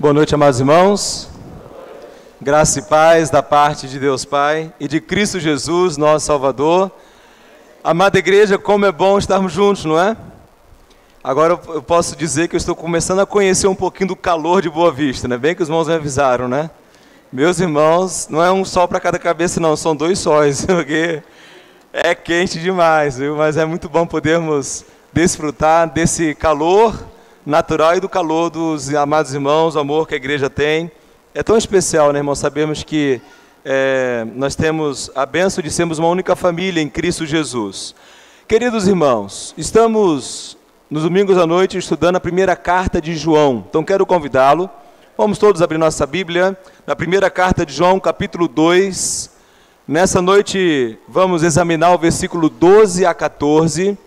Boa noite, amados irmãos. Graça e paz da parte de Deus Pai e de Cristo Jesus, nosso Salvador. Amada igreja, como é bom estarmos juntos, não é? Agora eu posso dizer que eu estou começando a conhecer um pouquinho do calor de Boa Vista, né? Bem que os irmãos me avisaram, né? Meus irmãos, não é um sol para cada cabeça não, são dois sóis, porque é quente demais, viu? Mas é muito bom podermos desfrutar desse calor natural e do calor dos amados irmãos, o amor que a igreja tem. É tão especial, né, irmão? Sabemos que nós temos a bênção de sermos uma única família em Cristo Jesus. Queridos irmãos, estamos nos domingos à noite estudando a primeira carta de João. Então quero convidá-lo. Vamos todos abrir nossa Bíblia na primeira carta de João, capítulo 2. Nessa noite vamos examinar o versículo 12 a 14.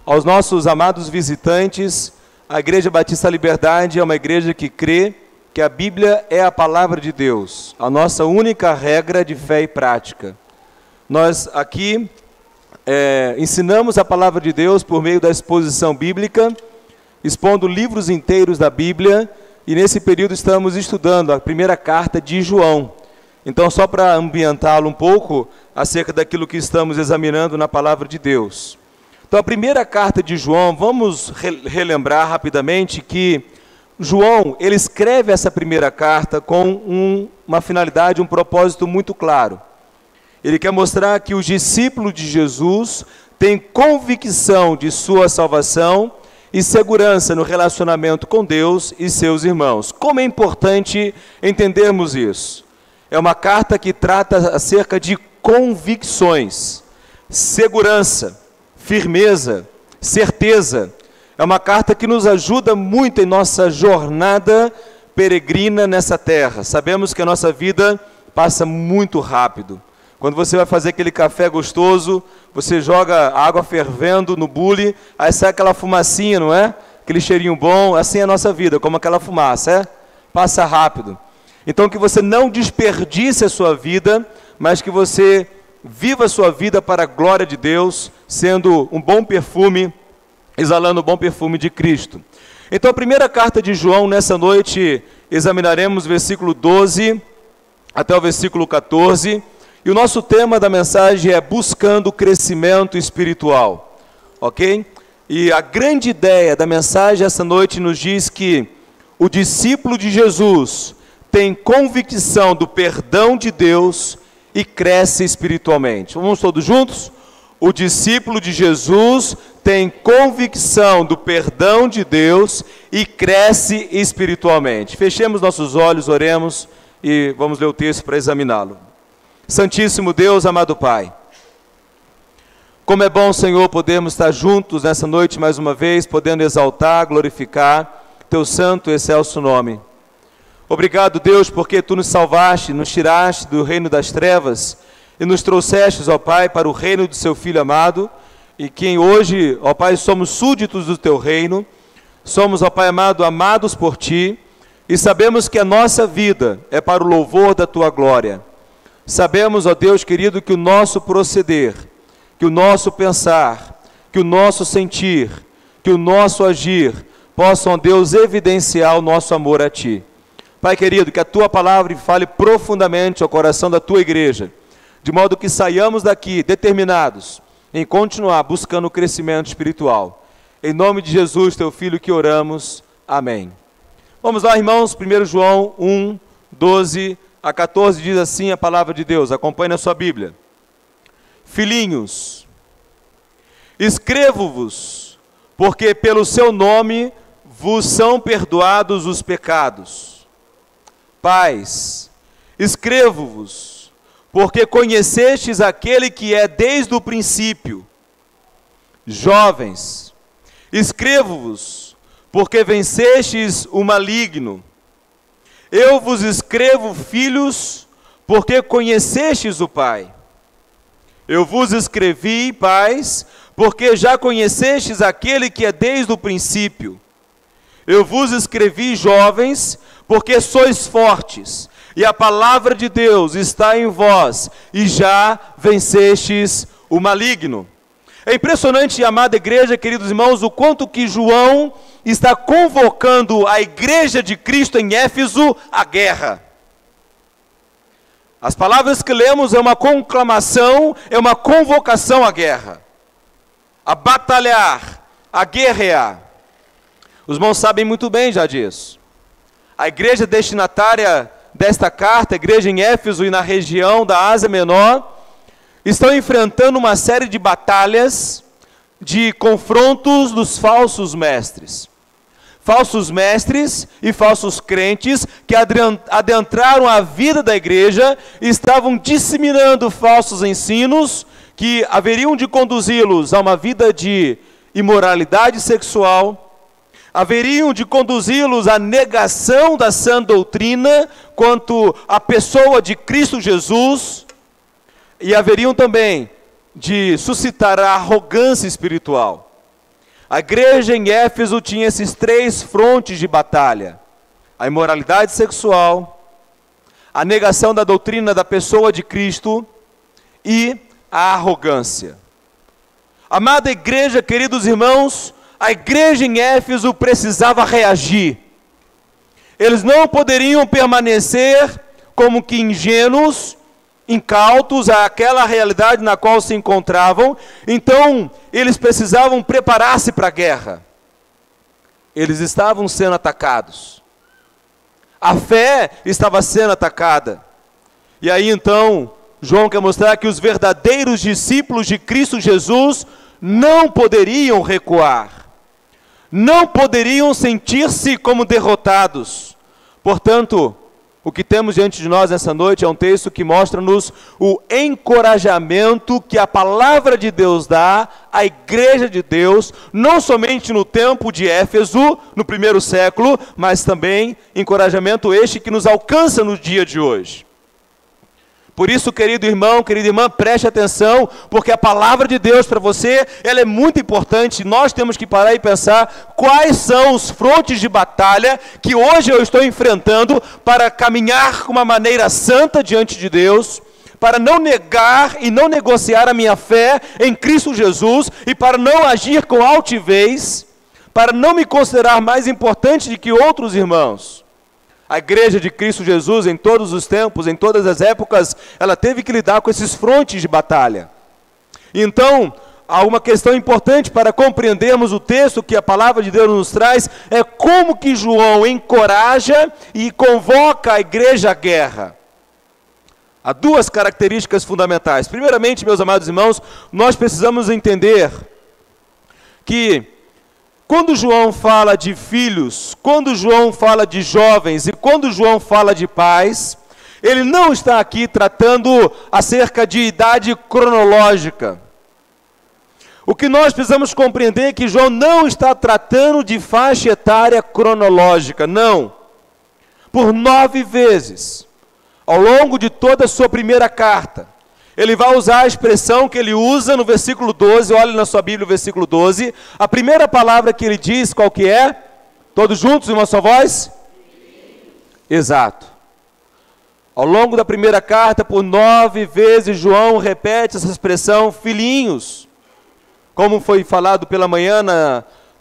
Aos nossos amados visitantes, a Igreja Batista Liberdade é uma igreja que crê que a Bíblia é a palavra de Deus, a nossa única regra de fé e prática. Nós aqui ensinamos a palavra de Deus por meio da exposição bíblica, expondo livros inteiros da Bíblia, e nesse período estamos estudando a primeira carta de João. Então, só para ambientá-lo um pouco acerca daquilo que estamos examinando na palavra de Deus. Então, a primeira carta de João, vamos relembrar rapidamente que João, ele escreve essa primeira carta com uma finalidade, um propósito muito claro. Ele quer mostrar que os discípulos de Jesus têm convicção de sua salvação e segurança no relacionamento com Deus e seus irmãos. Como é importante entendermos isso? É uma carta que trata acerca de convicções, segurança, firmeza, certeza. É uma carta que nos ajuda muito em nossa jornada peregrina nessa terra. Sabemos que a nossa vida passa muito rápido. Quando você vai fazer aquele café gostoso, você joga água fervendo no bule, aí sai aquela fumacinha, não é? Aquele cheirinho bom, assim é a nossa vida, como aquela fumaça, Passa rápido. Então que você não desperdice a sua vida, mas que você viva a sua vida para a glória de Deus, sendo um bom perfume, exalando o bom perfume de Cristo. Então a primeira carta de João, nessa noite, examinaremos o versículo 12 até o versículo 14, e o nosso tema da mensagem é buscando crescimento espiritual, ok? E a grande ideia da mensagem essa noite nos diz que o discípulo de Jesus tem convicção do perdão de Deus e cresce espiritualmente. Vamos todos juntos? O discípulo de Jesus tem convicção do perdão de Deus e cresce espiritualmente. Fechemos nossos olhos, oremos e vamos ler o texto para examiná-lo. Santíssimo Deus, amado Pai, como é bom, Senhor, podermos estar juntos nessa noite mais uma vez, podendo exaltar, glorificar Teu santo e excelso nome. Obrigado, Deus, porque Tu nos salvaste, nos tiraste do reino das trevas e nos trouxestes, ó Pai, para o reino do Seu Filho amado, e que hoje, ó Pai, somos súditos do Teu reino, somos, ó Pai amado, amados por Ti, e sabemos que a nossa vida é para o louvor da Tua glória. Sabemos, ó Deus querido, que o nosso proceder, que o nosso pensar, que o nosso sentir, que o nosso agir, possam, ó Deus, evidenciar o nosso amor a Ti. Pai querido, que a Tua palavra fale profundamente ao coração da Tua igreja, de modo que saiamos daqui determinados em continuar buscando o crescimento espiritual. Em nome de Jesus, Teu Filho, que oramos. Amém. Vamos lá, irmãos, 1 João 1, 12 a 14, diz assim a palavra de Deus. Acompanhe na sua Bíblia. Filhinhos, escrevo-vos, porque pelo seu nome vos são perdoados os pecados. Pais, escrevo-vos, porque conhecestes aquele que é desde o princípio. Jovens, escrevo-vos, porque vencestes o maligno. Eu vos escrevo, filhos, porque conhecestes o Pai. Eu vos escrevi, pais, porque já conhecestes aquele que é desde o princípio. Eu vos escrevi, jovens, porque sois fortes, e a palavra de Deus está em vós, e já vencestes o maligno. É impressionante, amada igreja, queridos irmãos, o quanto que João está convocando a igreja de Cristo em Éfeso à guerra. As palavras que lemos é uma conclamação, é uma convocação à guerra, a batalhar, a guerrear. Os irmãos sabem muito bem já disso. A igreja destinatária desta carta, a igreja em Éfeso e na região da Ásia Menor, estão enfrentando uma série de batalhas, de confrontos dos falsos mestres. Falsos mestres e falsos crentes que adentraram a vida da igreja e estavam disseminando falsos ensinos que haveriam de conduzi-los a uma vida de imoralidade sexual, haveriam de conduzi-los à negação da sã doutrina quanto à pessoa de Cristo Jesus, e haveriam também de suscitar a arrogância espiritual. A igreja em Éfeso tinha esses 3 frontes de batalha: a imoralidade sexual, a negação da doutrina da pessoa de Cristo e a arrogância. Amada igreja, queridos irmãos, a igreja em Éfeso precisava reagir. Eles não poderiam permanecer como que ingênuos, incautos àquela realidade na qual se encontravam. Então, eles precisavam preparar-se para a guerra. Eles estavam sendo atacados. A fé estava sendo atacada. E aí então, João quer mostrar que os verdadeiros discípulos de Cristo Jesus não poderiam recuar. Não poderiam sentir-se como derrotados. Portanto, o que temos diante de nós nessa noite é um texto que mostra-nos o encorajamento que a palavra de Deus dá à igreja de Deus, não somente no tempo de Éfeso, no primeiro século, mas também encorajamento este que nos alcança no dia de hoje. Por isso, querido irmão, querida irmã, preste atenção, porque a palavra de Deus para você, ela é muito importante. Nós temos que parar e pensar quais são os frontes de batalha que hoje eu estou enfrentando para caminhar com uma maneira santa diante de Deus, para não negar e não negociar a minha fé em Cristo Jesus e para não agir com altivez, para não me considerar mais importante do que outros irmãos. A igreja de Cristo Jesus, em todos os tempos, em todas as épocas, ela teve que lidar com esses frontes de batalha. Então, há uma questão importante para compreendermos o texto que a palavra de Deus nos traz, é como que João encoraja e convoca a igreja à guerra. Há 2 características fundamentais. Primeiramente, meus amados irmãos, nós precisamos entender que quando João fala de filhos, quando João fala de jovens e quando João fala de pais, ele não está aqui tratando acerca de idade cronológica. O que nós precisamos compreender é que João não está tratando de faixa etária cronológica, não. Por 9 vezes, ao longo de toda a sua primeira carta, ele vai usar a expressão que ele usa no versículo 12, olhe na sua Bíblia o versículo 12, a primeira palavra que ele diz, qual que é? Todos juntos, em uma só voz? Exato. Ao longo da primeira carta, por 9 vezes, João repete essa expressão, filhinhos. Como foi falado pela manhã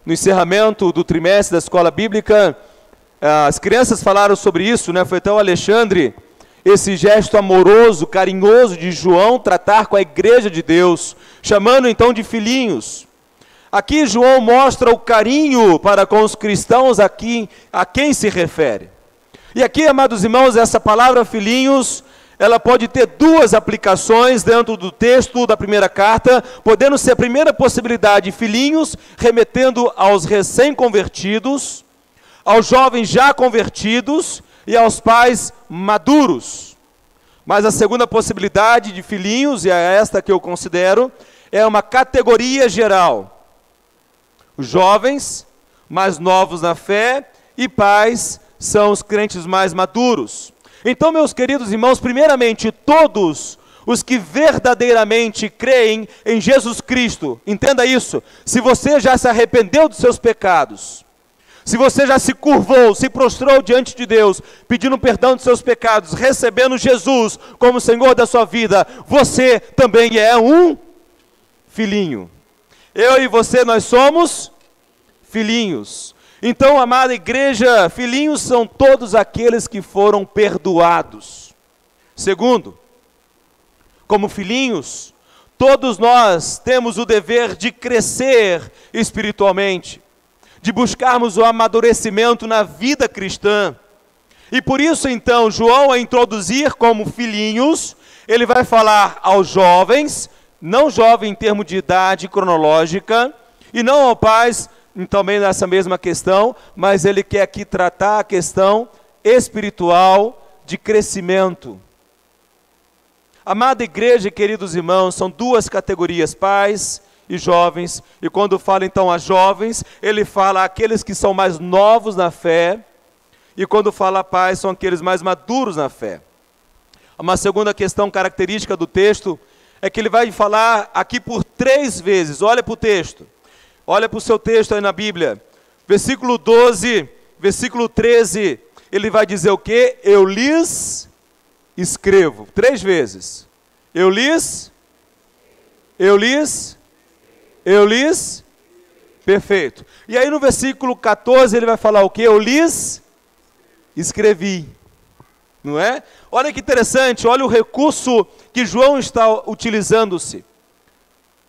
no encerramento do trimestre da escola bíblica, as crianças falaram sobre isso, né? Foi até o Alexandre, esse gesto amoroso, carinhoso de João tratar com a igreja de Deus, chamando então de filhinhos. Aqui João mostra o carinho para com os cristãos a quem se refere. E aqui, amados irmãos, essa palavra filhinhos, ela pode ter 2 aplicações dentro do texto da primeira carta, podendo ser a primeira possibilidade, filhinhos, remetendo aos recém-convertidos, aos jovens já convertidos, e aos pais maduros. Mas a segunda possibilidade de filhinhos, e é esta que eu considero, é uma categoria geral. Os jovens, mais novos na fé, e pais são os crentes mais maduros. Então, meus queridos irmãos, primeiramente, todos os que verdadeiramente creem em Jesus Cristo, entenda isso, se você já se arrependeu dos seus pecados, se você já se curvou, se prostrou diante de Deus, pedindo perdão dos seus pecados, recebendo Jesus como Senhor da sua vida, você também é um filhinho. Eu e você, nós somos filhinhos. Então, amada igreja, filhinhos são todos aqueles que foram perdoados. Segundo, como filhinhos, todos nós temos o dever de crescer espiritualmente, de buscarmos o amadurecimento na vida cristã. E por isso, então, João, a introduzir como filhinhos, ele vai falar aos jovens, não jovem em termos de idade cronológica, e não ao pais, também nessa mesma questão, mas ele quer aqui tratar a questão espiritual de crescimento. Amada igreja, queridos irmãos, são duas categorias, pais e jovens, e quando fala então a jovens, ele fala aqueles que são mais novos na fé, e quando fala pais, são aqueles mais maduros na fé. Uma segunda questão característica do texto é que ele vai falar aqui por 3 vezes, olha para o texto, olha para o seu texto aí na Bíblia, versículo 12, versículo 13, ele vai dizer o quê? Eu lhes escrevo, 3 vezes, eu lhes, perfeito. E aí no versículo 14 ele vai falar o quê? Eu lhes escrevi, não é? Olha que interessante, olha o recurso que João está utilizando-se.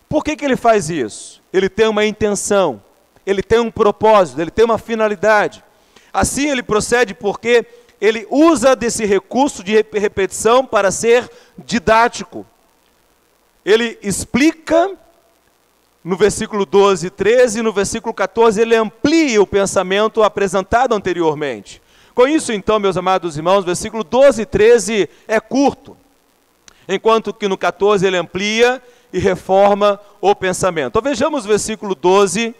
Por que ele faz isso? Ele tem uma intenção, ele tem um propósito, ele tem uma finalidade. Assim ele procede porque ele usa desse recurso de repetição para ser didático. Ele explica no versículo 12 e 13, e no versículo 14 ele amplia o pensamento apresentado anteriormente. Com isso, então, meus amados irmãos, versículo 12 e 13 é curto, enquanto que no 14 ele amplia e reforma o pensamento. Então vejamos o versículo 12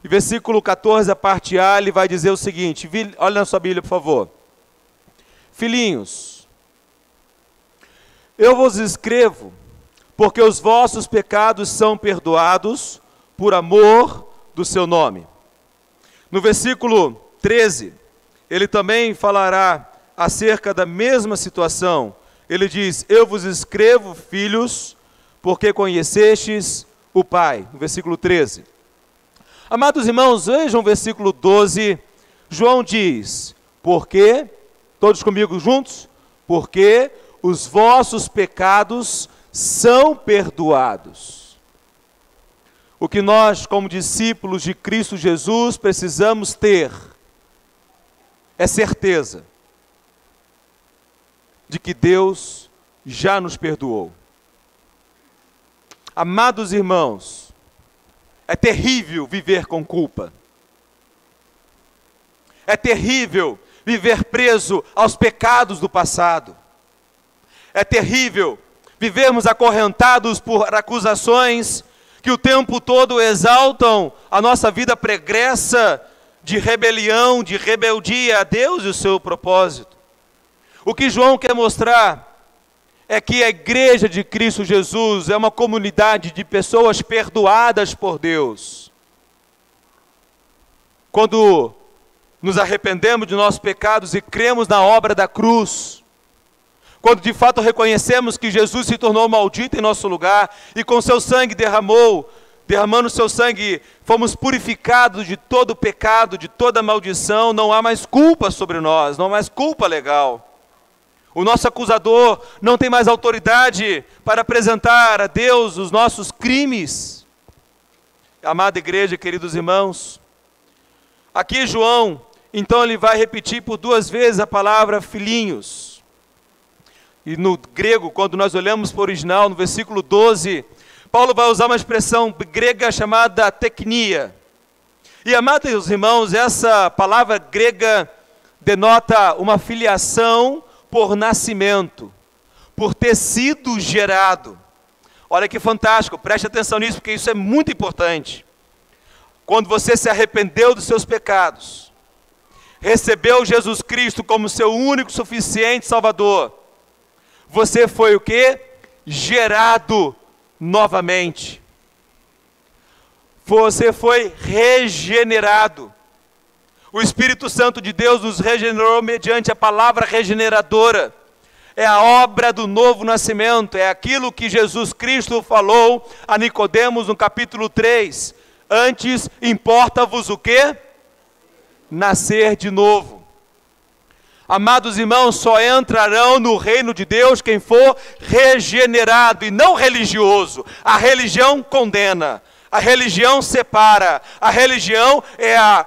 e versículo 14, a parte A, ele vai dizer o seguinte, olha na sua Bíblia, por favor. Filhinhos, eu vos escrevo, porque os vossos pecados são perdoados por amor do seu nome. No versículo 13, ele também falará acerca da mesma situação. Ele diz, eu vos escrevo, filhos, porque conhecestes o Pai. No versículo 13. Amados irmãos, vejam o versículo 12. João diz, porque, todos comigo juntos? Porque os vossos pecados são perdoados. O que nós, como discípulos de Cristo Jesus, precisamos ter é certeza de que Deus já nos perdoou. Amados irmãos, é terrível viver com culpa. É terrível viver preso aos pecados do passado. É terrível vivermos acorrentados por acusações que o tempo todo exaltam a nossa vida pregressa de rebelião, de rebeldia a Deus e o seu propósito. O que João quer mostrar é que a igreja de Cristo Jesus é uma comunidade de pessoas perdoadas por Deus. Quando nos arrependemos de nossos pecados e cremos na obra da cruz, quando de fato reconhecemos que Jesus se tornou maldito em nosso lugar e com seu sangue derramando seu sangue, fomos purificados de todo pecado, de toda maldição, não há mais culpa sobre nós, não há mais culpa legal. O nosso acusador não tem mais autoridade para apresentar a Deus os nossos crimes. Amada igreja, queridos irmãos, aqui João, então ele vai repetir por 2 vezes a palavra filhinhos. E no grego, quando nós olhamos para o original, no versículo 12, Paulo vai usar uma expressão grega chamada teknia. E, amados irmãos, essa palavra grega denota uma filiação por nascimento, por ter sido gerado. Olha que fantástico, preste atenção nisso, porque isso é muito importante. Quando você se arrependeu dos seus pecados, recebeu Jesus Cristo como seu único, suficiente Salvador, você foi o quê? Gerado novamente. Você foi regenerado. O Espírito Santo de Deus nos regenerou mediante a palavra regeneradora. É a obra do novo nascimento, é aquilo que Jesus Cristo falou a Nicodemos no capítulo 3. Antes importa-vos o quê? Nascer de novo. Amados irmãos, só entrarão no reino de Deus quem for regenerado e não religioso. A religião condena, a religião separa, a religião é a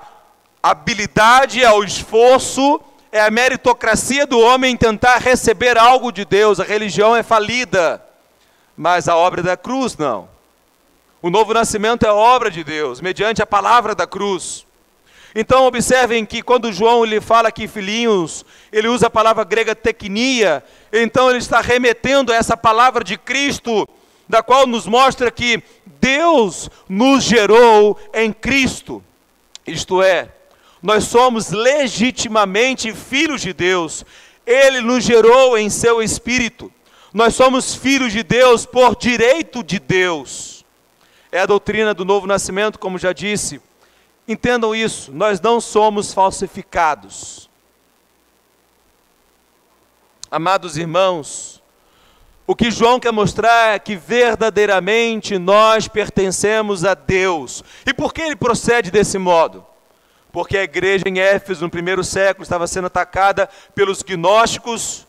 habilidade, é o esforço, é a meritocracia do homem em tentar receber algo de Deus. A religião é falida, mas a obra da cruz não. O novo nascimento é obra de Deus, mediante a palavra da cruz. Então observem que quando João lhe fala aqui filhinhos, ele usa a palavra grega teknia, então ele está remetendo a essa palavra de Cristo, da qual nos mostra que Deus nos gerou em Cristo. Isto é, nós somos legitimamente filhos de Deus. Ele nos gerou em seu Espírito. Nós somos filhos de Deus por direito de Deus. É a doutrina do novo nascimento, como já disse. Entendam isso, nós não somos falsificados. Amados irmãos, o que João quer mostrar é que verdadeiramente nós pertencemos a Deus. E por que ele procede desse modo? Porque a igreja em Éfeso, no primeiro século, estava sendo atacada pelos gnósticos,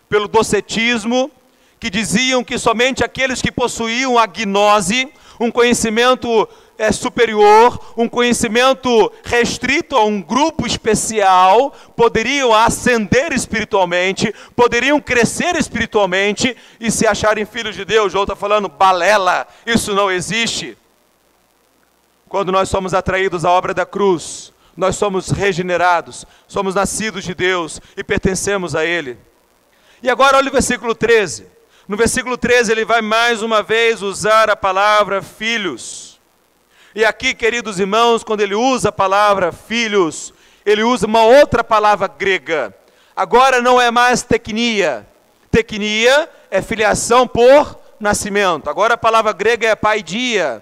pelo docetismo, que diziam que somente aqueles que possuíam a gnose, um conhecimento superior, um conhecimento restrito a um grupo especial, poderiam ascender espiritualmente, poderiam crescer espiritualmente e se acharem filhos de Deus. João está falando, balela, isso não existe. Quando nós somos atraídos à obra da cruz, nós somos regenerados, somos nascidos de Deus e pertencemos a Ele. E agora olha o versículo 13. No versículo 13 ele vai mais uma vez usar a palavra filhos. E aqui, queridos irmãos, quando ele usa a palavra filhos, ele usa uma outra palavra grega. Agora não é mais teknia. Teknia é filiação por nascimento. Agora a palavra grega é paidia.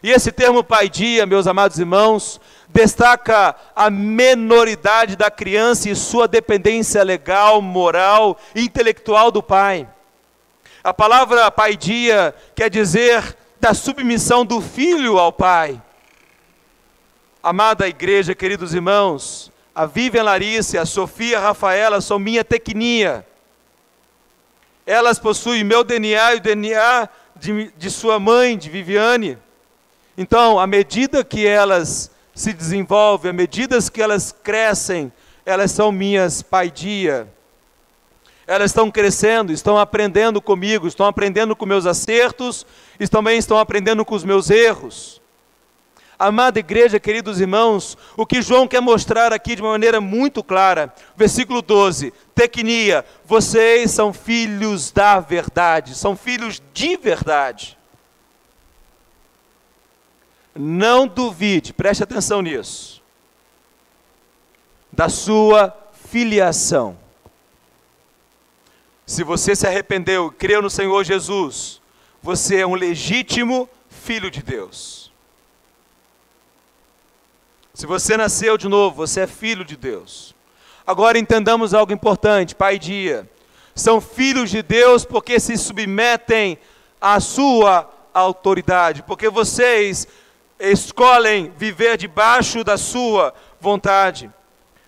E esse termo paidia, meus amados irmãos, destaca a menoridade da criança e sua dependência legal, moral e intelectual do pai. A palavra paidia quer dizer da submissão do filho ao pai. Amada igreja, queridos irmãos, a Vivian Larissa, a Sofia e a Rafaela são minha teknia. Elas possuem meu DNA e o DNA de sua mãe, de Viviane. Então, à medida que elas se desenvolvem, à medida que elas crescem, elas são minhas paidia. Elas estão crescendo, estão aprendendo comigo, estão aprendendo com meus acertos, e também estão aprendendo com os meus erros. Amada igreja, queridos irmãos, o que João quer mostrar aqui de uma maneira muito clara, versículo 12, teknia, vocês são filhos da verdade, são filhos de verdade. Não duvide, preste atenção nisso, da sua filiação. Se você se arrependeu e creu no Senhor Jesus, você é um legítimo filho de Deus. Se você nasceu de novo, você é filho de Deus. Agora entendamos algo importante, paidia. São filhos de Deus porque se submetem à sua autoridade, porque vocês escolhem viver debaixo da sua vontade.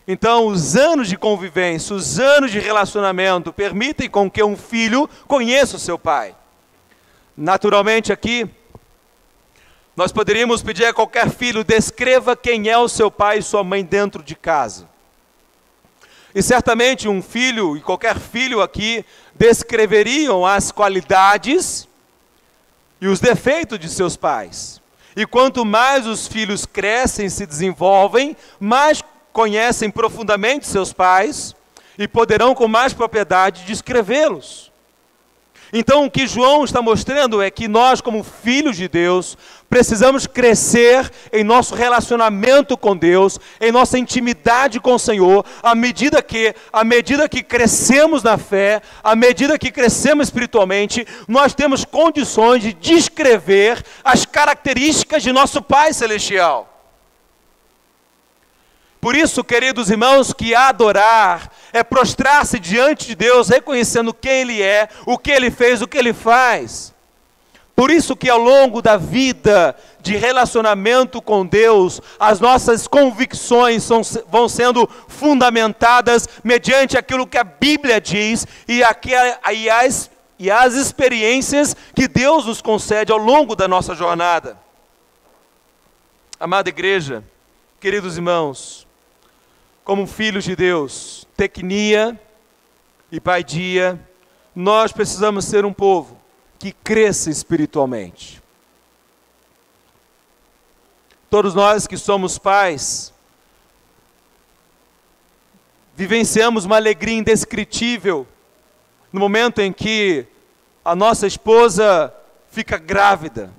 Então, os anos de convivência, os anos de relacionamento, permitem com que um filho conheça o seu pai. Naturalmente aqui, nós poderíamos pedir a qualquer filho, descreva quem é o seu pai e sua mãe dentro de casa. E certamente um filho, e qualquer filho aqui, descreveriam as qualidades e os defeitos de seus pais. E quanto mais os filhos crescem e se desenvolvem, mais conhecem profundamente seus pais e poderão com mais propriedade descrevê-los. Então o que João está mostrando é que nós, como filhos de Deus, precisamos crescer em nosso relacionamento com Deus, em nossa intimidade com o Senhor, à medida que crescemos na fé, à medida que crescemos espiritualmente, nós temos condições de descrever as características de nosso Pai Celestial. Por isso, queridos irmãos, que adorar é prostrar-se diante de Deus, reconhecendo quem Ele é, o que Ele fez, o que Ele faz. Por isso que ao longo da vida de relacionamento com Deus, as nossas convicções vão sendo fundamentadas mediante aquilo que a Bíblia diz e as experiências que Deus nos concede ao longo da nossa jornada. Amada igreja, queridos irmãos, como filhos de Deus, Tecnia e Paidia, nós precisamos ser um povo que cresça espiritualmente. Todos nós que somos pais, vivenciamos uma alegria indescritível no momento em que a nossa esposa fica grávida.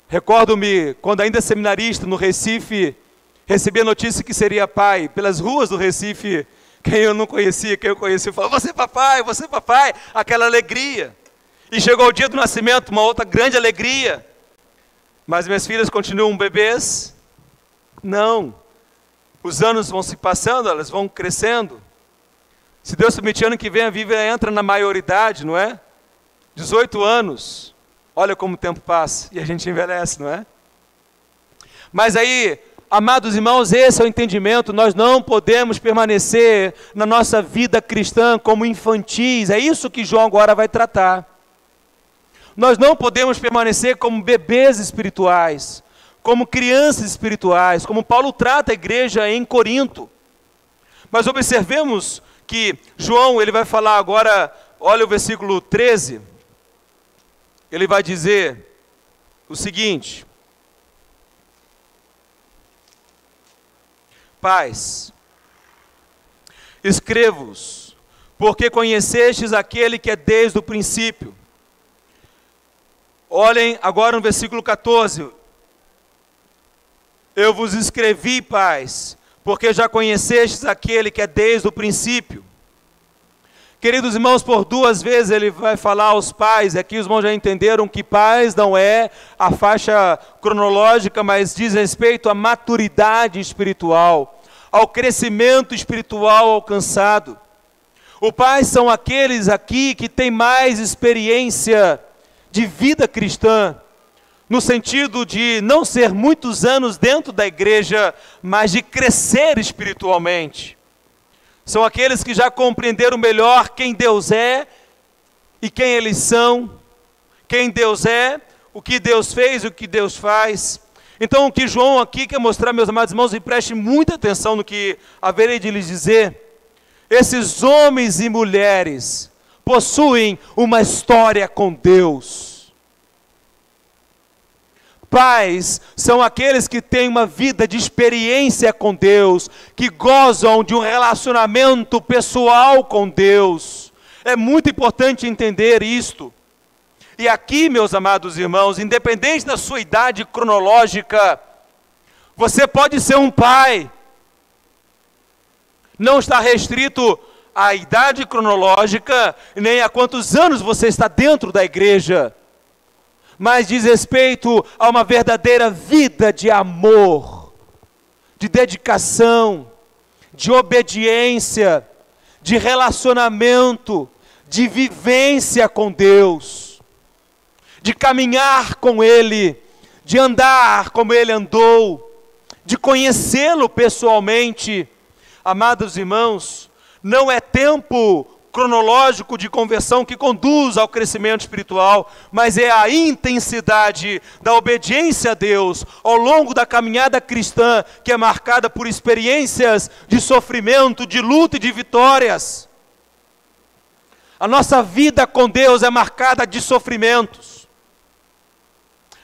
Recordo-me, quando ainda seminarista no Recife, recebi a notícia que seria pai. Pelas ruas do Recife, quem eu não conhecia, quem eu conhecia, falava, você é papai, aquela alegria. E chegou o dia do nascimento, uma outra grande alegria. Mas minhas filhas continuam bebês? Não. Os anos vão se passando, elas vão crescendo. Se Deus permitir, ano que vem a Vivian entra na maioridade, não é? 18 anos. Olha como o tempo passa e a gente envelhece, não é? Mas aí, amados irmãos, esse é o entendimento. Nós não podemos permanecer na nossa vida cristã como infantis. É isso que João agora vai tratar. Nós não podemos permanecer como bebês espirituais, como crianças espirituais, como Paulo trata a igreja em Corinto. Mas observemos que João, ele vai falar agora, olha o versículo 13, ele vai dizer o seguinte: Pais, escrevo-vos, porque conhecestes aquele que é desde o princípio. Olhem agora no versículo 14. Eu vos escrevi, pais, porque já conhecestes aquele que é desde o princípio. Queridos irmãos, por duas vezes ele vai falar aos pais. Aqui os irmãos já entenderam que pais não é a faixa cronológica, mas diz respeito à maturidade espiritual, ao crescimento espiritual alcançado. Os pais são aqueles aqui que têm mais experiência de vida cristã, no sentido de não ser muitos anos dentro da igreja, mas de crescer espiritualmente. São aqueles que já compreenderam melhor quem Deus é e quem eles são, quem Deus é, o que Deus fez e o que Deus faz. Então o que João aqui quer mostrar, meus amados irmãos, e prestem muita atenção no que haverei de lhes dizer, esses homens e mulheres possuem uma história com Deus. Pais são aqueles que têm uma vida de experiência com Deus, que gozam de um relacionamento pessoal com Deus. É muito importante entender isto. E aqui, meus amados irmãos, independente da sua idade cronológica, você pode ser um pai. Não está restrito à idade cronológica, nem a quantos anos você está dentro da igreja, mas diz respeito a uma verdadeira vida de amor, de dedicação, de obediência, de relacionamento, de vivência com Deus, de caminhar com Ele, de andar como Ele andou, de conhecê-lo pessoalmente. Amados irmãos, não é tempo cronológico de conversão que conduz ao crescimento espiritual, mas é a intensidade da obediência a Deus ao longo da caminhada cristã, que é marcada por experiências de sofrimento, de luta e de vitórias. A nossa vida com Deus é marcada de sofrimentos.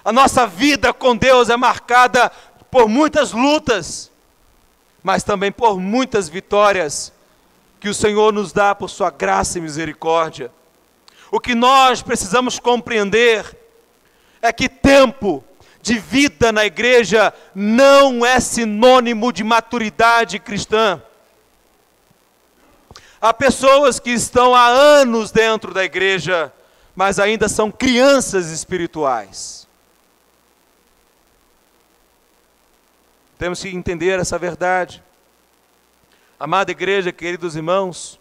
A nossa vida com Deus é marcada por muitas lutas, mas também por muitas vitórias que o Senhor nos dá por sua graça e misericórdia. O que nós precisamos compreender é que tempo de vida na igreja não é sinônimo de maturidade cristã. Há pessoas que estão há anos dentro da igreja, mas ainda são crianças espirituais. Temos que entender essa verdade. Amada igreja, queridos irmãos,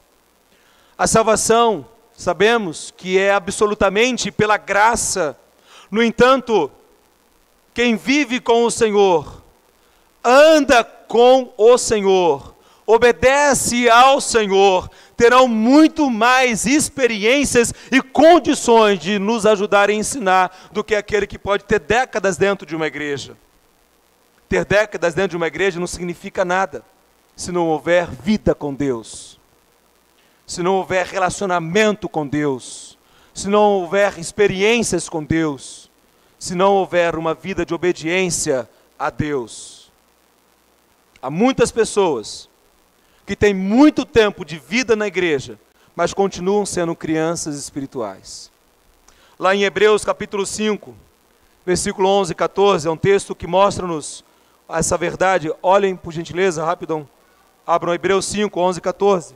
a salvação, sabemos que é absolutamente pela graça. No entanto, quem vive com o Senhor, anda com o Senhor, obedece ao Senhor, terão muito mais experiências e condições de nos ajudar a ensinar do que aquele que pode ter décadas dentro de uma igreja. Ter décadas dentro de uma igreja não significa nada se não houver vida com Deus, se não houver relacionamento com Deus, se não houver experiências com Deus, se não houver uma vida de obediência a Deus. Há muitas pessoas que têm muito tempo de vida na igreja, mas continuam sendo crianças espirituais. Lá em Hebreus capítulo 5, versículo 11 e 14, é um texto que mostra-nos essa verdade. Olhem, por gentileza, rapidão. Abram Hebreus 5, 11 e 14.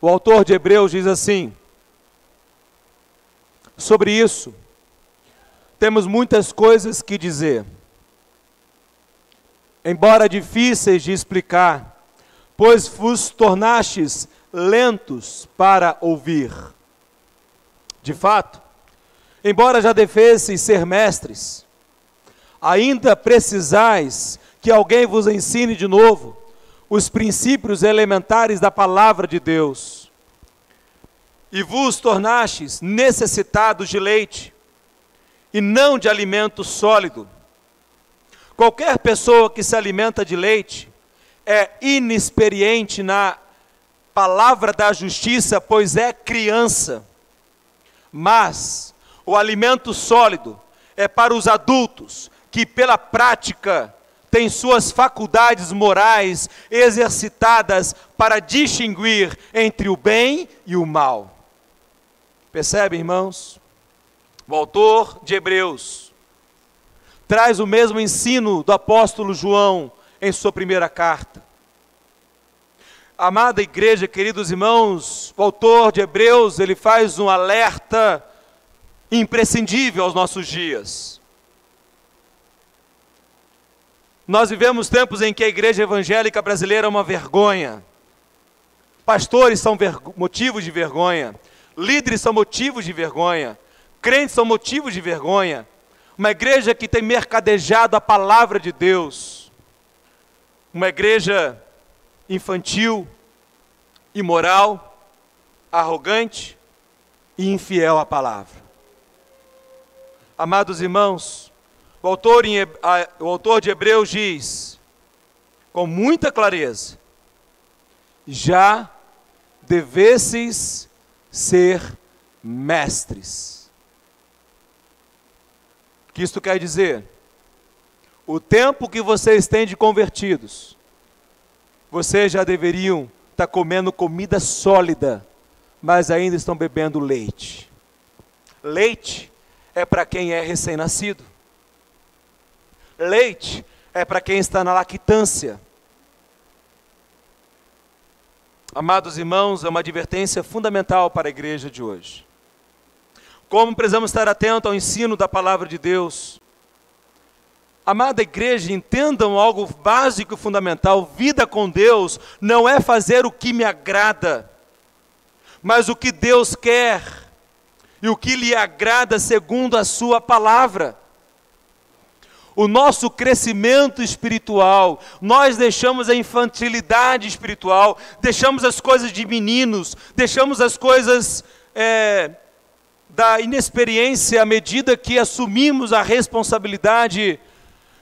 O autor de Hebreus diz assim: sobre isso, temos muitas coisas que dizer, embora difíceis de explicar, pois vos tornastes lentos para ouvir. De fato, embora já devesseis ser mestres, ainda precisais que alguém vos ensine de novo os princípios elementares da palavra de Deus. E vos tornastes necessitados de leite, e não de alimento sólido. Qualquer pessoa que se alimenta de leite é inexperiente na palavra da justiça, pois é criança. Mas o alimento sólido é para os adultos, que pela prática têm suas faculdades morais exercitadas para distinguir entre o bem e o mal. Percebem, irmãos? O autor de Hebreus traz o mesmo ensino do apóstolo João em sua primeira carta. Amada igreja, queridos irmãos, o autor de Hebreus, ele faz um alerta imprescindível aos nossos dias. Nós vivemos tempos em que a igreja evangélica brasileira é uma vergonha. Pastores são motivos de vergonha. Líderes são motivos de vergonha. Crentes são motivos de vergonha. Uma igreja que tem mercadejado a palavra de Deus. Uma igreja infantil, imoral, arrogante e infiel à palavra. Amados irmãos, o autor de Hebreus diz, com muita clareza, já devesseis ser mestres. O que isto quer dizer? O tempo que vocês têm de convertidos, vocês já deveriam estar comendo comida sólida, mas ainda estão bebendo leite. Leite é para quem é recém-nascido. Leite é para quem está na lactância. Amados irmãos, é uma advertência fundamental para a igreja de hoje. Como precisamos estar atentos ao ensino da palavra de Deus. Amada igreja, entendam algo básico e fundamental. Vida com Deus não é fazer o que me agrada, mas o que Deus quer e o que lhe agrada segundo a sua palavra. O nosso crescimento espiritual, nós deixamos a infantilidade espiritual, deixamos as coisas de meninos, deixamos as coisas da inexperiência à medida que assumimos a responsabilidade,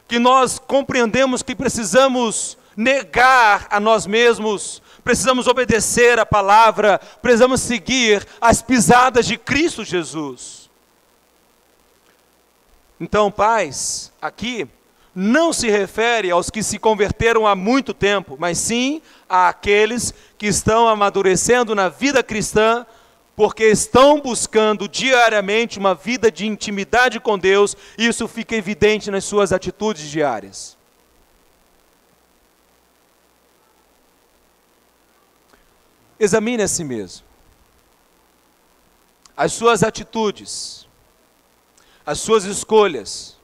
que nós compreendemos que precisamos negar a nós mesmos, precisamos obedecer a palavra, precisamos seguir as pisadas de Cristo Jesus. Então, pais, aqui não se refere aos que se converteram há muito tempo, mas sim àqueles que estão amadurecendo na vida cristã, porque estão buscando diariamente uma vida de intimidade com Deus, e isso fica evidente nas suas atitudes diárias. Examine a si mesmo. As suas atitudes, as suas escolhas,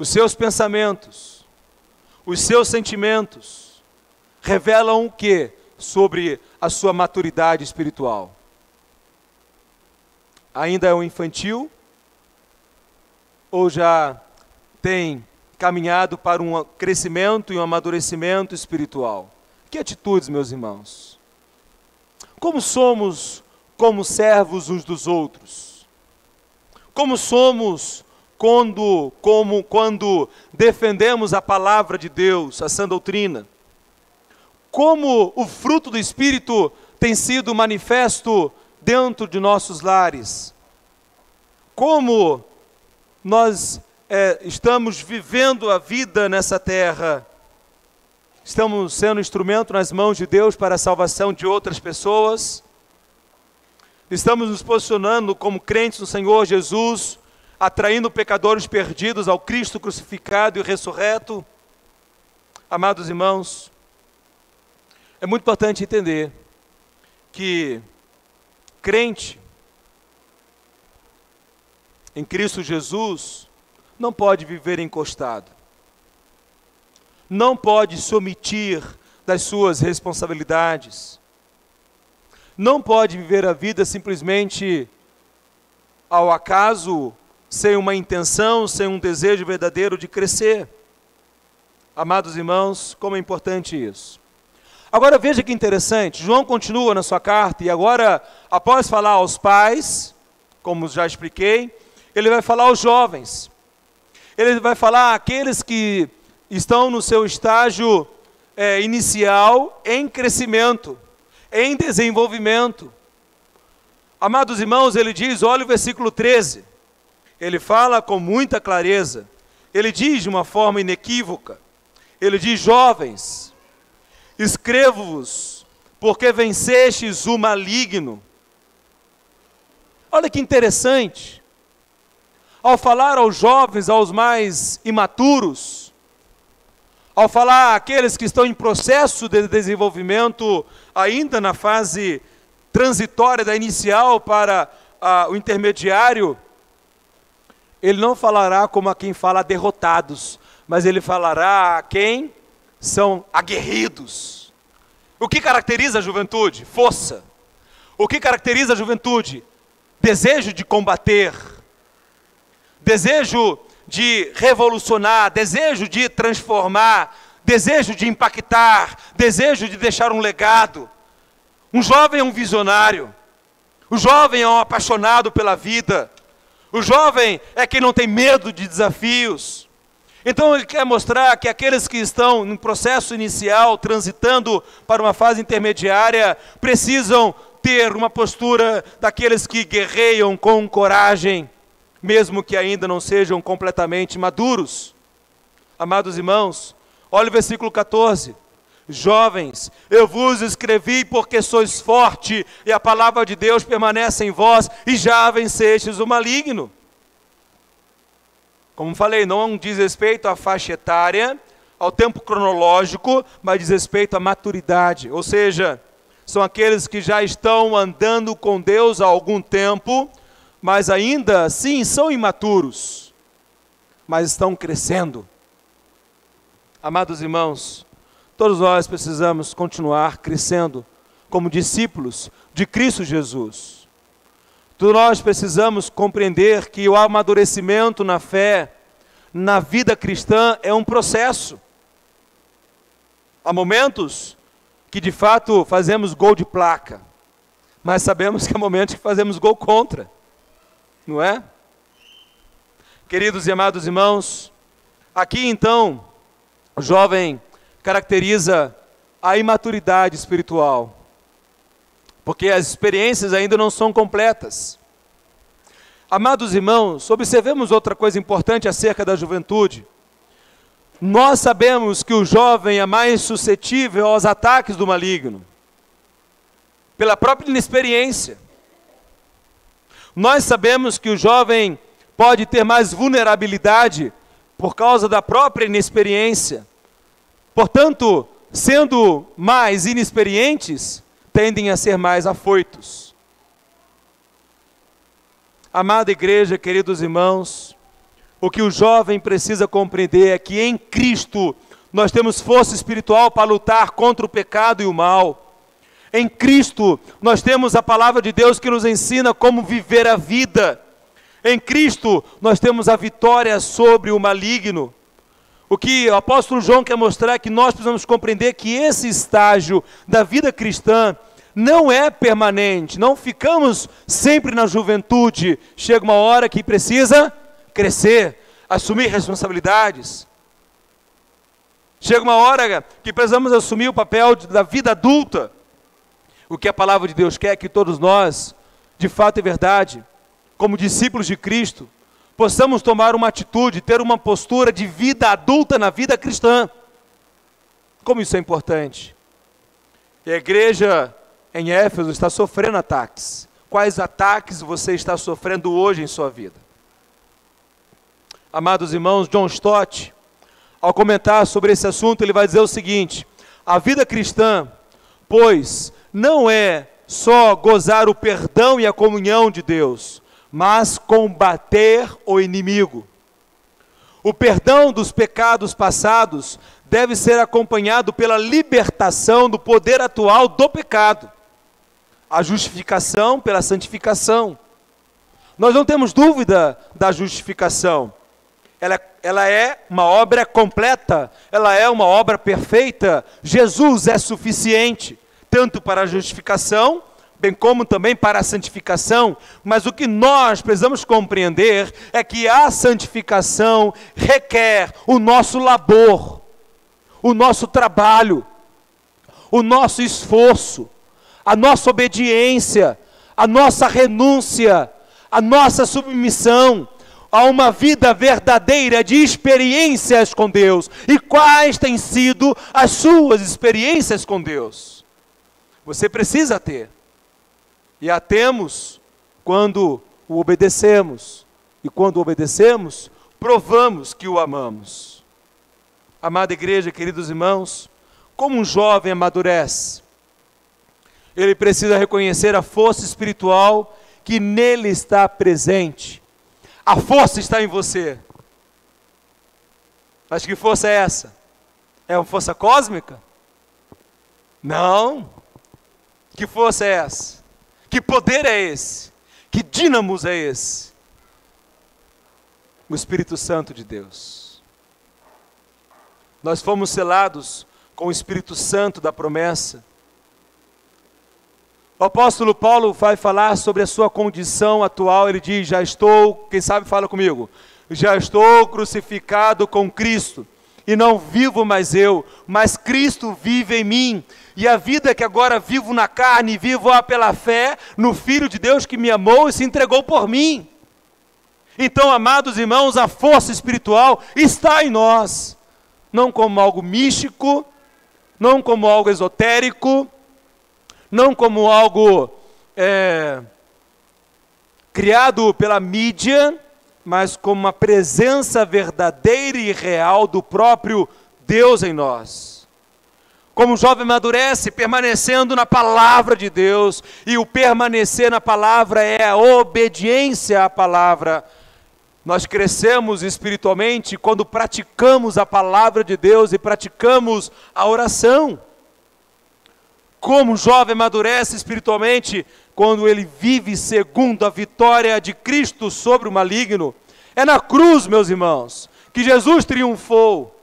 os seus pensamentos, os seus sentimentos, revelam o que sobre a sua maturidade espiritual? Ainda é um infantil? Ou já tem caminhado para um crescimento e um amadurecimento espiritual? Que atitudes, meus irmãos? Como somos como servos uns dos outros? Como somos quando defendemos a palavra de Deus, a sã doutrina? Como o fruto do Espírito tem sido manifesto dentro de nossos lares? Como nós estamos vivendo a vida nessa terra? Estamos sendo instrumento nas mãos de Deus para a salvação de outras pessoas? Estamos nos posicionando como crentes no Senhor Jesus, atraindo pecadores perdidos ao Cristo crucificado e ressurreto? Amados irmãos, é muito importante entender que crente em Cristo Jesus não pode viver encostado, não pode se omitir das suas responsabilidades, não pode viver a vida simplesmente ao acaso, sem uma intenção, sem um desejo verdadeiro de crescer. Amados irmãos, como é importante isso. Agora veja que interessante, João continua na sua carta, e agora, após falar aos pais, como já expliquei, ele vai falar aos jovens. Ele vai falar àqueles que estão no seu estágio inicial, em crescimento, em desenvolvimento. Amados irmãos, ele diz, olha o versículo 13, ele fala com muita clareza, ele diz de uma forma inequívoca, ele diz, jovens, escrevo-vos, porque vencestes o maligno. Olha que interessante, ao falar aos jovens, aos mais imaturos, ao falar àqueles que estão em processo de desenvolvimento, ainda na fase transitória da inicial para o intermediário, ele não falará como a quem fala derrotados, mas ele falará a quem são aguerridos. O que caracteriza a juventude? Força. O que caracteriza a juventude? Desejo de combater, desejo de revolucionar, desejo de transformar, desejo de impactar, desejo de deixar um legado. Um jovem é um visionário, o jovem é um apaixonado pela vida, o jovem é quem não tem medo de desafios. Então ele quer mostrar que aqueles que estão no processo inicial, transitando para uma fase intermediária, precisam ter uma postura daqueles que guerreiam com coragem, mesmo que ainda não sejam completamente maduros. Amados irmãos, olha o versículo 14. Jovens, eu vos escrevi porque sois forte, e a palavra de Deus permanece em vós, e já vencestes o maligno. Como falei, não diz respeito à faixa etária, ao tempo cronológico, mas diz respeito à maturidade. Ou seja, são aqueles que já estão andando com Deus há algum tempo, mas ainda assim são imaturos, mas estão crescendo. Amados irmãos, todos nós precisamos continuar crescendo como discípulos de Cristo Jesus. Todos nós precisamos compreender que o amadurecimento na fé, na vida cristã, é um processo. Há momentos que de fato fazemos gol de placa, mas sabemos que há momentos que fazemos gol contra. Não é? Queridos e amados irmãos, aqui então, o jovem caracteriza a imaturidade espiritual, porque as experiências ainda não são completas. Amados irmãos, observemos outra coisa importante acerca da juventude. Nós sabemos que o jovem é mais suscetível aos ataques do maligno, pela própria inexperiência. Nós sabemos que o jovem pode ter mais vulnerabilidade por causa da própria inexperiência. Portanto, sendo mais inexperientes, tendem a ser mais afoitos. Amada igreja, queridos irmãos, O que o jovem precisa compreender é que em Cristo nós temos força espiritual para lutar contra o pecado e o mal. Em Cristo nós temos a palavra de Deus que nos ensina como viver a vida. Em Cristo nós temos a vitória sobre o maligno. O que o apóstolo João quer mostrar é que nós precisamos compreender que esse estágio da vida cristã não é permanente, não ficamos sempre na juventude. Chega uma hora que precisa crescer, assumir responsabilidades. Chega uma hora que precisamos assumir o papel da vida adulta. O que a palavra de Deus quer é que todos nós, de fato e verdade, como discípulos de Cristo, possamos tomar uma atitude, ter uma postura de vida adulta na vida cristã. Como isso é importante. E a igreja em Éfeso está sofrendo ataques. Quais ataques você está sofrendo hoje em sua vida? Amados irmãos, John Stott, ao comentar sobre esse assunto, ele vai dizer o seguinte: a vida cristã, pois, não é só gozar o perdão e a comunhão de Deus, mas combater o inimigo. O perdão dos pecados passados deve ser acompanhado pela libertação do poder atual do pecado. A justificação pela santificação. Nós não temos dúvida da justificação. Ela é uma obra completa, ela é uma obra perfeita. Jesus é suficiente, tanto para a justificação, bem como também para a santificação. Mas o que nós precisamos compreender é que a santificação requer o nosso labor, o nosso trabalho, o nosso esforço, a nossa obediência, a nossa renúncia, a nossa submissão a uma vida verdadeira de experiências com Deus. E quais têm sido as suas experiências com Deus? Você precisa ter. E a temos quando o obedecemos. E quando o obedecemos, provamos que o amamos. Amada igreja, queridos irmãos, como um jovem amadurece, ele precisa reconhecer a força espiritual que nele está presente. A força está em você. Mas que força é essa? É uma força cósmica? Não. Que força é essa? Que poder é esse? Que dínamos é esse? O Espírito Santo de Deus. Nós fomos selados com o Espírito Santo da promessa. O apóstolo Paulo vai falar sobre a sua condição atual. Ele diz: já estou, quem sabe fala comigo, já estou crucificado com Cristo, e não vivo mais eu, mas Cristo vive em mim. E a vida que agora vivo na carne, vivo-a pela fé no Filho de Deus que me amou e se entregou por mim. Então, amados irmãos, a força espiritual está em nós, não como algo místico, não como algo esotérico, não como algo criado pela mídia, mas como uma presença verdadeira e real do próprio Deus em nós. Como o jovem amadurece permanecendo na palavra de Deus, e o permanecer na palavra é a obediência à palavra. Nós crescemos espiritualmente quando praticamos a palavra de Deus e praticamos a oração. Como o jovem amadurece espiritualmente quando ele vive segundo a vitória de Cristo sobre o maligno. É na cruz, meus irmãos, que Jesus triunfou.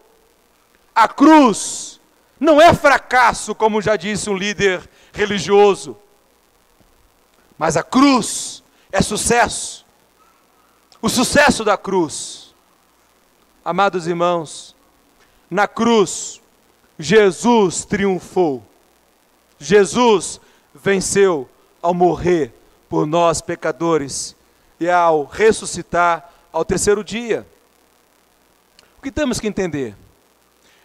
A cruz não é fracasso, como já disse um líder religioso, mas a cruz é sucesso. O sucesso da cruz. Amados irmãos, na cruz, Jesus triunfou. Jesus venceu ao morrer por nós pecadores e ao ressuscitar ao terceiro dia. O que temos que entender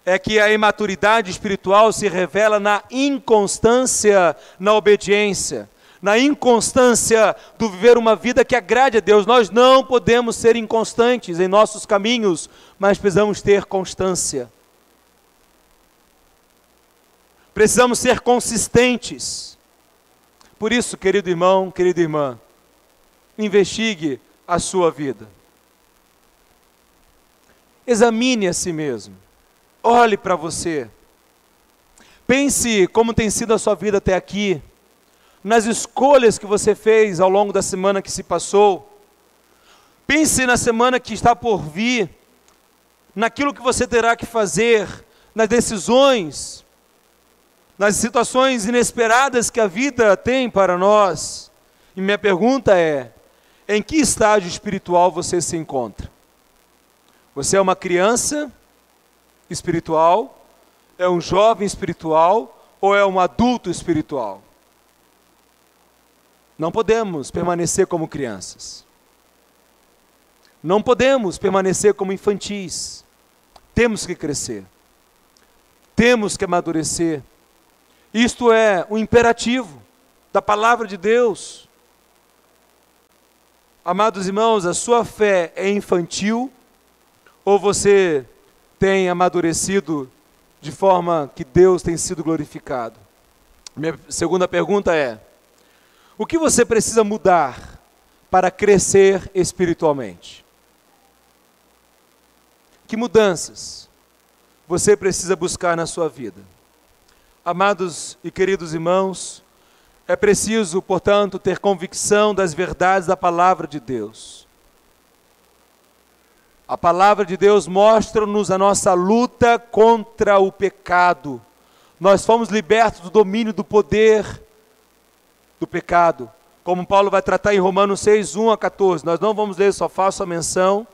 é que a imaturidade espiritual se revela na inconstância na obediência, na inconstância do viver uma vida que agrade a Deus. Nós não podemos ser inconstantes em nossos caminhos, mas precisamos ter constância. Precisamos ser consistentes. Por isso, querido irmão, querida irmã, investigue a sua vida. examine a si mesmo. Olhe para você. Pense como tem sido a sua vida até aqui, nas escolhas que você fez ao longo da semana que se passou. Pense na semana que está por vir, naquilo que você terá que fazer, nas decisões, nas situações inesperadas que a vida tem para nós. E minha pergunta é: em que estágio espiritual você se encontra? Você é uma criança espiritual? É um jovem espiritual? Ou é um adulto espiritual? Não podemos permanecer como crianças. Não podemos permanecer como infantis. Temos que crescer. Temos que amadurecer. Isto é um imperativo da palavra de Deus. Amados irmãos, a sua fé é infantil ou você tem amadurecido de forma que Deus tem sido glorificado? Minha segunda pergunta é: o que você precisa mudar para crescer espiritualmente? Que mudanças você precisa buscar na sua vida? Amados e queridos irmãos, é preciso, portanto, ter convicção das verdades da palavra de Deus. A palavra de Deus mostra-nos a nossa luta contra o pecado. Nós fomos libertos do domínio do poder do pecado, como Paulo vai tratar em Romanos 6, 1 a 14. Nós não vamos ler, só faço a menção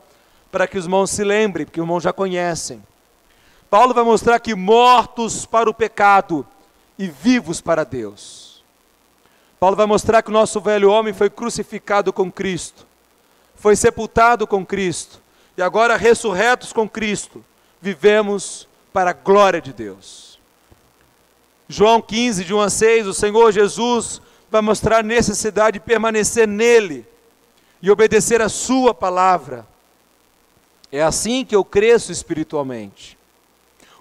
para que os irmãos se lembrem, porque os irmãos já conhecem. Paulo vai mostrar que mortos para o pecado e vivos para Deus. Paulo vai mostrar que o nosso velho homem foi crucificado com Cristo, foi sepultado com Cristo, e agora ressurretos com Cristo, vivemos para a glória de Deus. João 15, de 1 a 6, o Senhor Jesus vai mostrar a necessidade de permanecer nele e obedecer a sua palavra. É assim que eu cresço espiritualmente.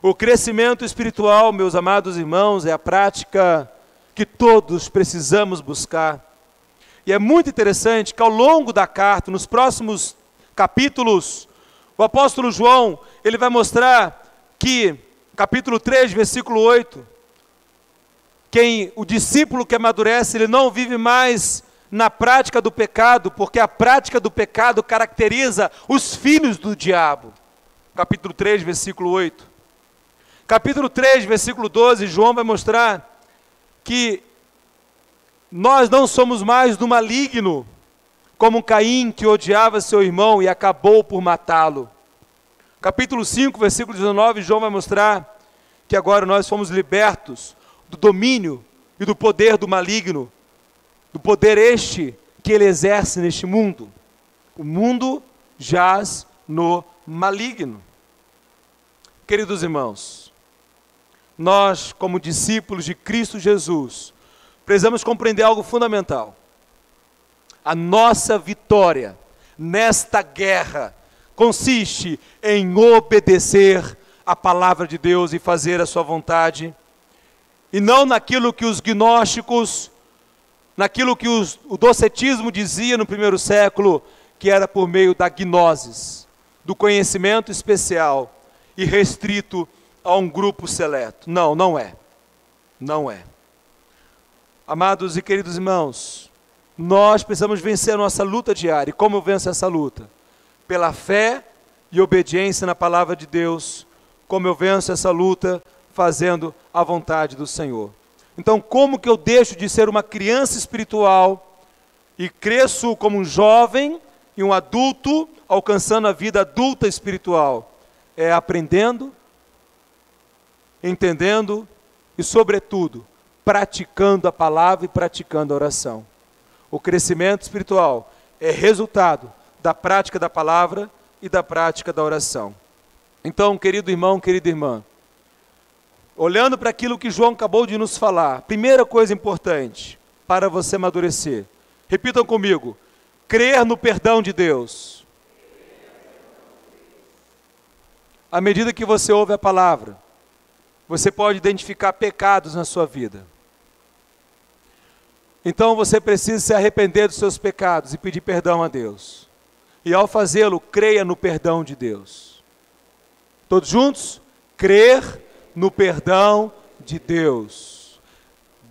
O crescimento espiritual, meus amados irmãos, é a prática que todos precisamos buscar. E é muito interessante que ao longo da carta, nos próximos capítulos, o apóstolo João, ele vai mostrar que, capítulo 3, versículo 8, o discípulo que amadurece, ele não vive mais na prática do pecado, porque a prática do pecado caracteriza os filhos do diabo. Capítulo 3, versículo 8. Capítulo 3, versículo 12, João vai mostrar que nós não somos mais do maligno, como Caim, que odiava seu irmão e acabou por matá-lo. Capítulo 5, versículo 19, João vai mostrar que agora nós fomos libertos do domínio e do poder do maligno, do poder este que ele exerce neste mundo. O mundo jaz no maligno. Queridos irmãos, nós, como discípulos de Cristo Jesus, precisamos compreender algo fundamental. A nossa vitória nesta guerra consiste em obedecer a palavra de Deus e fazer a sua vontade, e não naquilo que os gnósticos, naquilo que o docetismo dizia no primeiro século, que era por meio da gnosis, do conhecimento especial e restrito a um grupo seleto. Não, não é. Não é. Amados e queridos irmãos, nós precisamos vencer a nossa luta diária. E como eu venço essa luta? Pela fé e obediência na palavra de Deus. Como eu venço essa luta? Fazendo a vontade do Senhor. Então, como que eu deixo de ser uma criança espiritual e cresço como um jovem e um adulto, alcançando a vida adulta espiritual? É aprendendo, entendendo e, sobretudo, praticando a palavra e praticando a oração. O crescimento espiritual é resultado da prática da palavra e da prática da oração. Então, querido irmão, querida irmã, olhando para aquilo que João acabou de nos falar, primeira coisa importante para você amadurecer, repitam comigo: crer no perdão de Deus. À medida que você ouve a palavra, você pode identificar pecados na sua vida. Então você precisa se arrepender dos seus pecados e pedir perdão a Deus. E ao fazê-lo, creia no perdão de Deus. Todos juntos? Crer no perdão de Deus.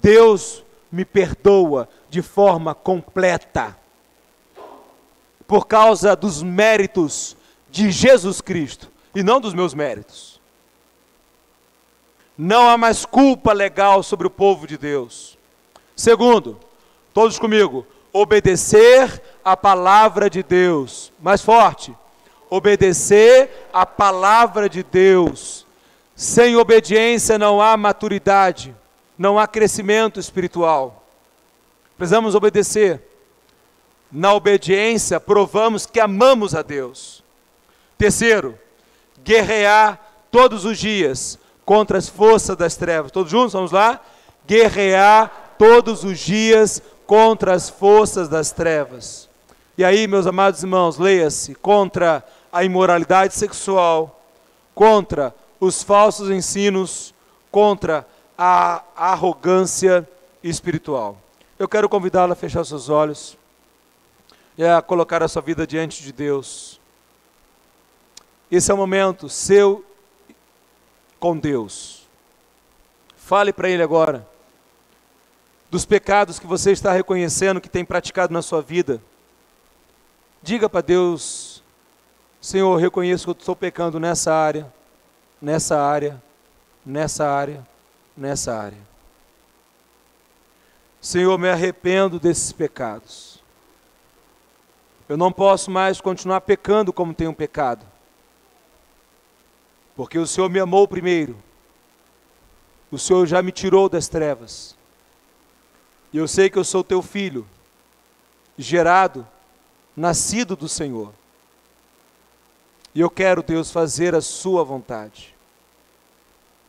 Deus me perdoa de forma completa, por causa dos méritos de Jesus Cristo, e não dos meus méritos. Não há mais culpa legal sobre o povo de Deus. Segundo, todos comigo, obedecer a palavra de Deus. Mais forte, obedecer a palavra de Deus. Sem obediência não há maturidade, não há crescimento espiritual. Precisamos obedecer. Na obediência, provamos que amamos a Deus. Terceiro, guerrear todos os dias contra as forças das trevas. Todos juntos, vamos lá? Guerrear todos os dias contra as forças das trevas. E aí, meus amados irmãos, leia-se: contra a imoralidade sexual, contra os falsos ensinos, contra a arrogância espiritual. Eu quero convidá-lo a fechar seus olhos e a colocar a sua vida diante de Deus. Esse é o momento seu com Deus. Fale para Ele agora dos pecados que você está reconhecendo que tem praticado na sua vida. Diga para Deus: Senhor, eu reconheço que eu estou pecando nessa área, nessa área, nessa área, nessa área. Senhor, me arrependo desses pecados. Eu não posso mais continuar pecando como tenho pecado, porque o Senhor me amou primeiro. O Senhor já me tirou das trevas. E eu sei que eu sou teu filho, gerado, nascido do Senhor. E eu quero, Deus, fazer a sua vontade.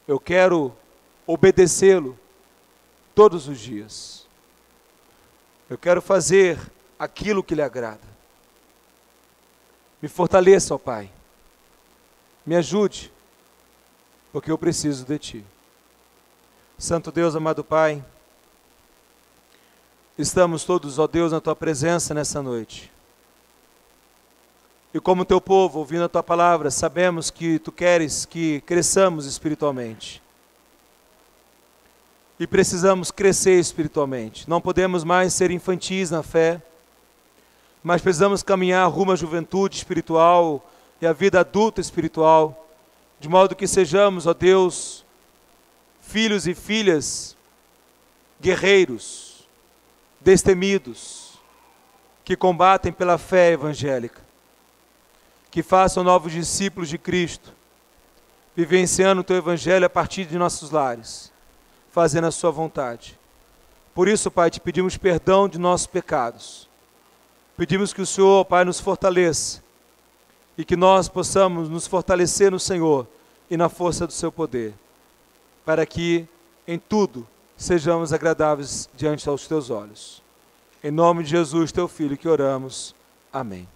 Eu quero obedecê-lo todos os dias. Eu quero fazer aquilo que lhe agrada. Me fortaleça, ó Pai. Me ajude, porque eu preciso de Ti. Santo Deus, amado Pai, estamos todos, ó Deus, na Tua presença nessa noite. E como Teu povo, ouvindo a Tua palavra, sabemos que Tu queres que cresçamos espiritualmente. E precisamos crescer espiritualmente. Não podemos mais ser infantis na fé, mas precisamos caminhar rumo à juventude espiritual e à vida adulta espiritual, de modo que sejamos, ó Deus, filhos e filhas guerreiros, destemidos, que combatem pela fé evangélica, que façam novos discípulos de Cristo, vivenciando o Teu Evangelho a partir de nossos lares, fazendo a Sua vontade. Por isso, Pai, Te pedimos perdão de nossos pecados. Pedimos que o Senhor, Pai, nos fortaleça e que nós possamos nos fortalecer no Senhor e na força do Seu poder, para que em tudo sejamos agradáveis diante aos Teus olhos. Em nome de Jesus, Teu Filho, que oramos. Amém.